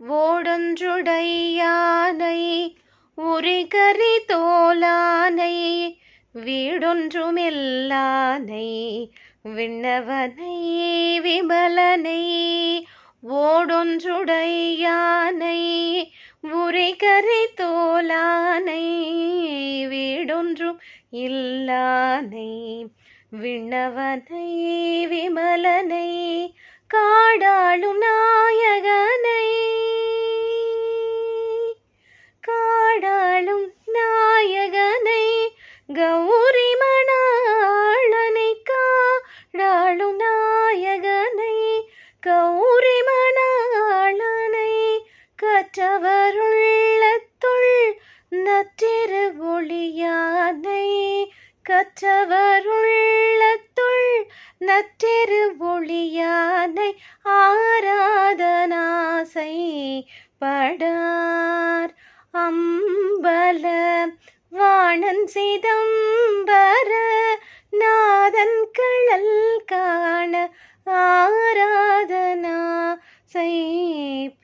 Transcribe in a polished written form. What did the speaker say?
ஓடொன்றுடையானை உரிகரி தோலானை வீடொன்றுமில்லானை விண்ணவனை விமலனை ஓடொன்றுடையானை உரிகரி தோலானை வீடொன்றும் இல்லானை விண்ணவனை விமலனை காடாளும் நாயகனை காடாளும் நாயகனை கௌரி மணாளனை காடாளும் நாயகனை கௌரி மணாளனை கற்றவருள்ளத்துள் நற்றிரு ஒளியானை கற்றவருள்ளத்துள் நற்றிரு ஒளியானை ஆராதனாசை படார் அம்பல வாணன் சிதம்பர நாதன் கழல் காண ஆராதனா செய்படார்.